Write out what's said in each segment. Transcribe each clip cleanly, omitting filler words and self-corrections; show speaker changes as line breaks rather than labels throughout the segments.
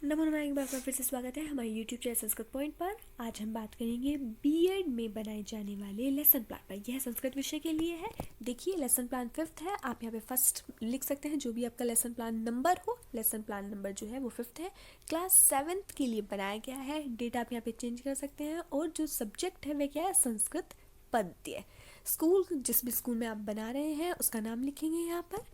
नमो एक बार फिर से स्वागत है हमारे YouTube चैनल संस्कृत पॉइंट पर। आज हम बात करेंगे बीएड में बनाए जाने वाले लेसन प्लान पर। यह संस्कृत विषय के लिए है। देखिए, लेसन प्लान 5th है। आप यहाँ पे फर्स्ट लिख सकते हैं, जो भी आपका लेसन प्लान नंबर हो। लेसन प्लान नंबर जो है वो 5th है। क्लास 7th के लिए बनाया गया है। डेट आप यहाँ पे चेंज कर सकते हैं। और जो सब्जेक्ट है वह क्या है? संस्कृत पद्य। स्कूल, जिस भी स्कूल में आप बना रहे हैं उसका नाम लिखेंगे यहाँ पर।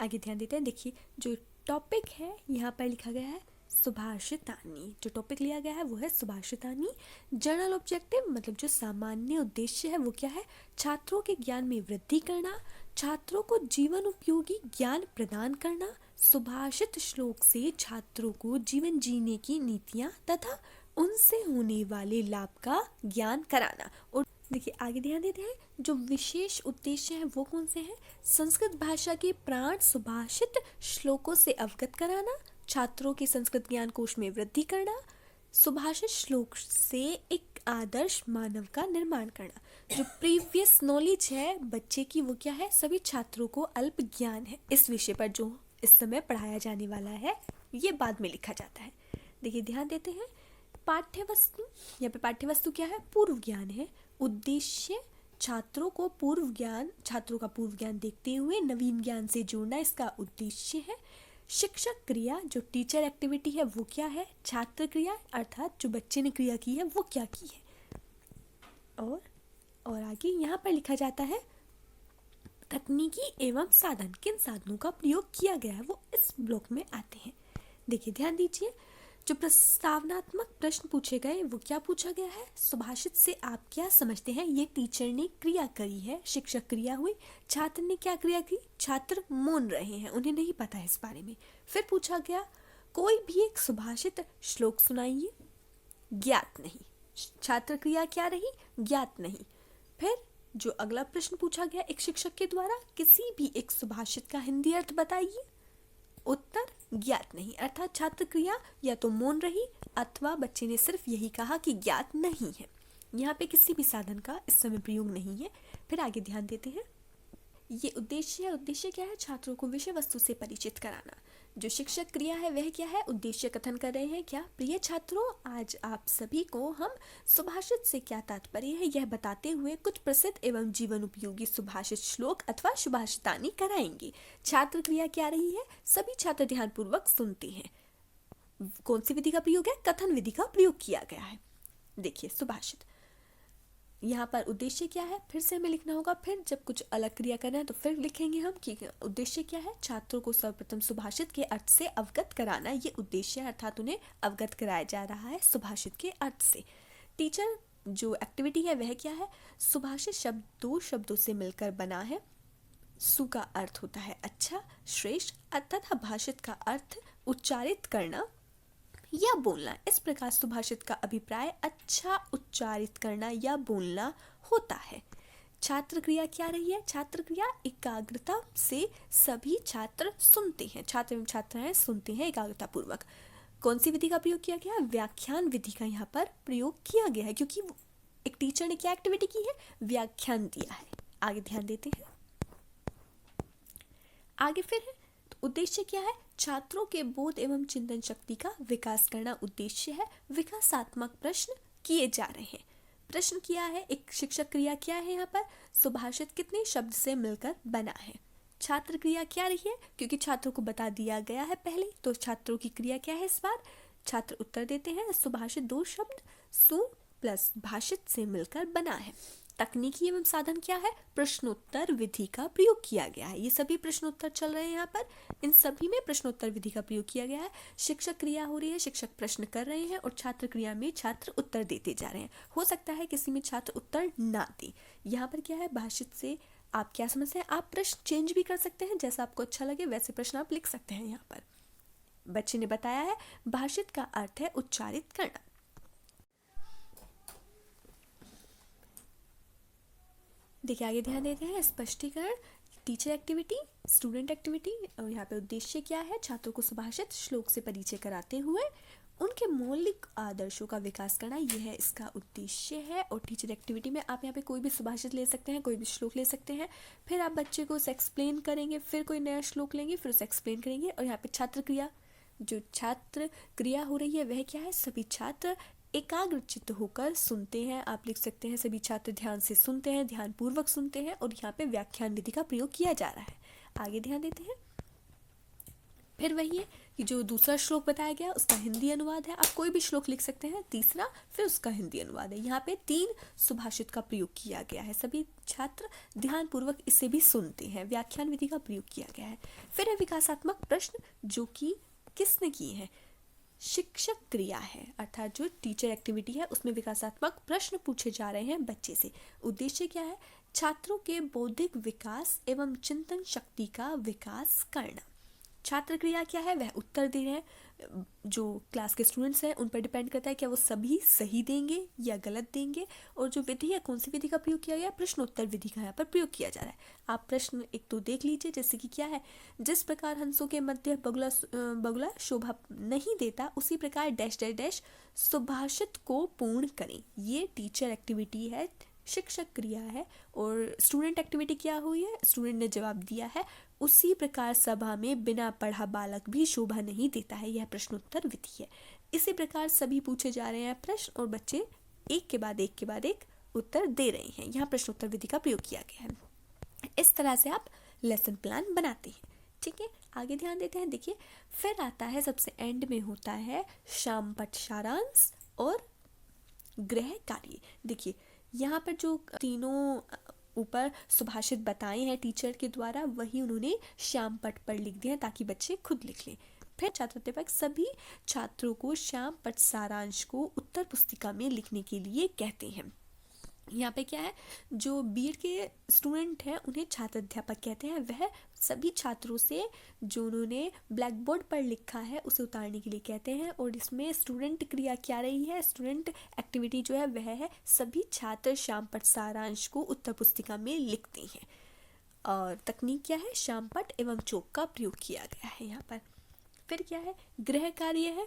आगे ध्यान देते हैं। देखिए, जो टॉपिक है यहाँ पर लिखा गया है सुभाषितानी। जो टॉपिक लिया गया है वो है सुभाषितानी। जनरल ऑब्जेक्टिव मतलब जो सामान्य उद्देश्य है वो क्या है? छात्रों के ज्ञान में वृद्धि करना, छात्रों को जीवन उपयोगी ज्ञान प्रदान करना, सुभाषित श्लोक से छात्रों को जीवन जीने की नीतियां तथा उनसे होने वाले लाभ का ज्ञान कराना। और देखिए, आगे ध्यान देते हैं, जो विशेष उद्देश्य है वो कौन से हैं? संस्कृत भाषा के प्राण सुभाषित श्लोकों से अवगत कराना, छात्रों के संस्कृत ज्ञान कोश में वृद्धि करना, सुभाषित श्लोक से एक आदर्श मानव का निर्माण करना। जो प्रीवियस नॉलेज है बच्चे की वो क्या है? सभी छात्रों को अल्प ज्ञान है। इस विषय पर जो इस समय पढ़ाया जाने वाला है ये बाद में लिखा जाता है। देखिए, ध्यान देते हैं। पाठ्यवस्तु, यहाँ पे पाठ्यवस्तु क्या है? पूर्व ज्ञान है। उद्देश्य छात्रों का पूर्व ज्ञान देखते हुए नवीन ज्ञान से जोड़ना इसका उद्देश्य है। शिक्षक क्रिया, जो टीचर एक्टिविटी है वो क्या है? छात्र क्रिया, अर्थात जो बच्चे ने क्रिया की है वो क्या की है। और आगे यहाँ पर लिखा जाता है तकनीकी एवं साधन, किन साधनों का प्रयोग किया गया है वो इस ब्लॉक में आते हैं। देखिए, ध्यान दीजिए। जो प्रस्तावनात्मक प्रश्न पूछे गए वो क्या पूछा गया है? सुभाषित से आप क्या समझते हैं? ये टीचर ने क्रिया करी है, शिक्षक क्रिया हुई। छात्र ने क्या क्रिया की? छात्र मौन रहे हैं, उन्हें नहीं पता है इस बारे में। फिर पूछा गया कोई भी एक सुभाषित श्लोक सुनाइए। ज्ञात नहीं। छात्र क्रिया क्या रही? ज्ञात नहीं। फिर जो अगला प्रश्न पूछा गया एक शिक्षक के द्वारा, किसी भी एक सुभाषित का हिंदी अर्थ बताइए। उत्तर ज्ञात नहीं, अर्थात छात्र क्रिया या तो मौन रही अथवा बच्चे ने सिर्फ यही कहा कि ज्ञात नहीं है। यहाँ पे किसी भी साधन का इस समय प्रयोग नहीं है। फिर आगे ध्यान देते हैं। ये उद्देश्य है। उद्देश्य क्या है? छात्रों को विषय वस्तु से परिचित कराना। जो शिक्षक क्रिया है वह क्या है? उद्देश्य कथन कर रहे हैं। क्या? प्रिय छात्रों, आज आप सभी को हम सुभाषित से क्या तात्पर्य है यह बताते हुए कुछ प्रसिद्ध एवं जीवन उपयोगी सुभाषित श्लोक अथवा सुभाषितानी कराएंगे। छात्र क्रिया क्या रही है? सभी छात्र ध्यानपूर्वक सुनते हैं। कौन सी विधि का प्रयोग है? कथन विधि का प्रयोग किया गया है। देखिए, सुभाषित यहाँ पर उद्देश्य क्या है? फिर से हमें लिखना होगा। फिर जब कुछ अलग क्रिया करना है तो फिर लिखेंगे हम कि उद्देश्य क्या है? छात्रों को सर्वप्रथम सुभाषित के अर्थ से अवगत कराना, ये उद्देश्य है, अर्थात उन्हें अवगत कराया जा रहा है सुभाषित के अर्थ से। टीचर जो एक्टिविटी है वह क्या है? सुभाषित शब्द दो शब्दों से मिलकर बना है। सु का अर्थ होता है अच्छा, श्रेष्ठ, तथा भाषित का अर्थ उच्चारित करना या बोलना। इस प्रकार सुभाषित का अभिप्राय अच्छा उच्चारित करना या बोलना होता है। छात्र क्रिया क्या रही है? छात्र क्रिया एकाग्रता से सभी छात्र सुनते हैं। छात्र एवं छात्राएं सुनते हैं एकाग्रता पूर्वक। कौन सी विधि का प्रयोग किया गया? व्याख्यान विधि का यहाँ पर प्रयोग किया गया है, क्योंकि एक टीचर ने क्या एक्टिविटी की है? व्याख्यान दिया है। आगे ध्यान देते हैं। आगे फिर है उद्देश्य क्या है? छात्रों के बोध एवं चिंतन शक्ति का विकास करना उद्देश्य है। विकासात्मक प्रश्न किए जा रहे हैं। प्रश्न किया है। एक शिक्षक क्रिया क्या है? यहाँ पर सुभाषित कितने शब्द से मिलकर बना है। छात्र क्रिया क्या रही है? क्योंकि छात्रों को बता दिया गया है पहले, तो छात्रों की क्रिया क्या है इस बार? छात्र उत्तर देते हैं। सुभाषित दो शब्द सु प्लस भाषित से मिलकर बना है। तकनीकी एवं साधन क्या है? प्रश्नोत्तर विधि का प्रयोग किया गया है। ये सभी प्रश्नोत्तर चल रहे हैं यहाँ पर, इन सभी में प्रश्नोत्तर विधि का प्रयोग किया गया है। शिक्षक क्रिया हो रही है, शिक्षक प्रश्न कर रहे हैं और छात्र क्रिया में छात्र उत्तर देते जा रहे हैं। हो सकता है किसी में छात्र उत्तर ना दे। यहाँ पर क्या है? भाषित से आप क्या समझते हैं? आप प्रश्न चेंज भी कर सकते हैं, जैसा आपको अच्छा लगे वैसे प्रश्न आप लिख सकते हैं। यहाँ पर बच्चे ने बताया है भाषित का अर्थ है उच्चारित करना। देखिए, आगे ध्यान देते हैं। स्पष्टीकरण, टीचर एक्टिविटी, स्टूडेंट एक्टिविटी। और यहाँ पे उद्देश्य क्या है? छात्रों को सुभाषित श्लोक से परिचय कराते हुए उनके मौलिक आदर्शों का विकास करना, यह है इसका उद्देश्य है। और टीचर एक्टिविटी में आप यहाँ पे कोई भी सुभाषित ले सकते हैं, कोई भी श्लोक ले सकते हैं। फिर आप बच्चे को उसे एक्सप्लेन करेंगे, फिर कोई नया श्लोक लेंगे, फिर उसे एक्सप्लेन करेंगे। और यहाँ पे छात्र क्रिया जो छात्र क्रिया हो रही है वह क्या है, सभी छात्र एकाग्रचित्त होकर सुनते हैं। आप लिख सकते हैं सभी छात्र ध्यान से सुनते हैं, ध्यान पूर्वक सुनते हैं, और यहाँ पे व्याख्यान विधि का प्रयोग किया जा रहा है। आगे ध्यान देते हैं। फिर वही है कि जो दूसरा श्लोक बताया गया उसका हिंदी अनुवाद है। आप कोई भी श्लोक लिख सकते हैं, तीसरा फिर उसका हिंदी अनुवाद है। यहाँ पे 3 सुभाषित का प्रयोग किया गया है। सभी छात्र ध्यानपूर्वक इसे भी सुनते हैं, व्याख्यान विधि का प्रयोग किया गया है। फिर है विकासात्मक प्रश्न, जो कि किसने किए हैं, शिक्षक क्रिया है, अर्थात जो टीचर एक्टिविटी है उसमें विकासात्मक प्रश्न पूछे जा रहे हैं बच्चे से। उद्देश्य क्या है, छात्रों के बौद्धिक विकास एवं चिंतन शक्ति का विकास करना। छात्र क्रिया क्या है, वह उत्तर दे रहे हैं। जो क्लास के स्टूडेंट्स हैं उन पर डिपेंड करता है क्या वो सभी सही देंगे या गलत देंगे। और जो विधि है, कौन सी विधि का प्रयोग किया गया, प्रश्नोत्तर विधि का यहाँ पर प्रयोग किया जा रहा है। आप प्रश्न एक तो देख लीजिए, जैसे कि क्या है, जिस प्रकार हंसों के मध्य बगुला शोभा नहीं देता, उसी प्रकार डैश डैश डैश सुभाषित को पूर्ण करें। ये टीचर एक्टिविटी है, शिक्षक क्रिया है। और स्टूडेंट एक्टिविटी क्या हुई है, स्टूडेंट ने जवाब दिया है, उसी प्रकार सभा में बिना पढ़ा बालक भी शोभा नहीं देता है। यह प्रश्नोत्तर विधि है। इसी प्रकार सभी पूछे जा रहे हैं प्रश्न और बच्चे एक के बाद एक उत्तर दे रहे हैं। यहाँ प्रश्नोत्तर विधि का प्रयोग किया गया है। इस तरह से आप लेसन प्लान बनाते हैं। ठीक है, आगे ध्यान देते हैं। देखिए, फिर आता है सबसे एंड में होता है शाम पट सारांश और गृह कार्य। देखिए, यहाँ पर जो तीनों ऊपर सुभाषित बताए हैं टीचर के द्वारा, वही उन्होंने श्याम पट पर लिख दिया ताकि बच्चे खुद लिख लें। फिर छात्र अध्यापक सभी छात्रों को श्याम पट सारांश को उत्तर पुस्तिका में लिखने के लिए कहते हैं। यहाँ पे क्या है, जो बीएड के स्टूडेंट हैं उन्हें छात्र अध्यापक कहते हैं। वह सभी छात्रों से जो उन्होंने ब्लैक बोर्ड पर लिखा है उसे उतारने के लिए कहते हैं। और इसमें स्टूडेंट क्रिया क्या रही है, स्टूडेंट एक्टिविटी जो है वह है सभी छात्र श्याम पट सारांश को उत्तर पुस्तिका में लिखते हैं। और तकनीक क्या है, श्याम पट एवं चौक का प्रयोग किया गया है यहाँ पर। फिर क्या है, गृह कार्य है।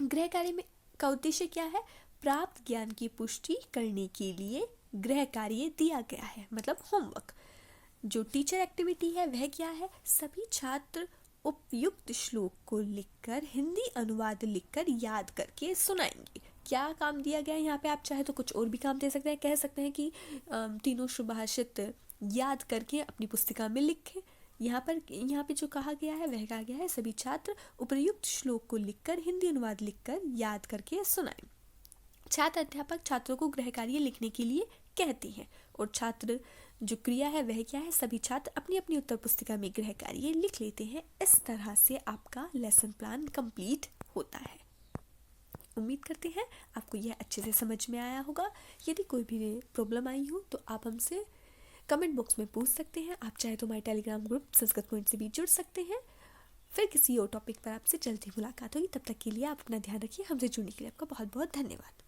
गृह कार्य में का उद्देश्य क्या है, प्राप्त ज्ञान की पुष्टि करने के लिए गृह कार्य दिया गया है, मतलब होमवर्क। जो टीचर एक्टिविटी है वह क्या है, सभी छात्र उपयुक्त श्लोक को लिखकर हिंदी अनुवाद लिखकर याद करके सुनाएंगे। क्या काम दिया गया है यहाँ पे, आप चाहे तो कुछ और भी काम दे सकते हैं। कह सकते हैं कि तीनों सुभाषित याद करके अपनी पुस्तिका में लिखें। यहाँ पे जो कहा गया है वह कहा गया है सभी छात्र उपयुक्त श्लोक को लिखकर हिंदी अनुवाद लिखकर याद करके सुनाएं। छात्र अध्यापक छात्रों को गृह कार्य लिखने के लिए कहते हैं। और छात्र जो क्रिया है वह क्या है, सभी छात्र अपनी अपनी उत्तर पुस्तिका में गृह कार्य लिख लेते हैं। इस तरह से आपका लेसन प्लान कंप्लीट होता है। उम्मीद करते हैं आपको यह अच्छे से समझ में आया होगा। यदि कोई भी प्रॉब्लम आई हो तो आप हमसे कमेंट बॉक्स में पूछ सकते हैं। आप चाहे तो हमारे टेलीग्राम ग्रुप संस्कृत पॉइंट से भी जुड़ सकते हैं। फिर किसी और टॉपिक पर आपसे जल्दी मुलाकात होगी। तब तक के लिए आप अपना ध्यान रखिए। हमसे जुड़ने के लिए आपका बहुत बहुत धन्यवाद।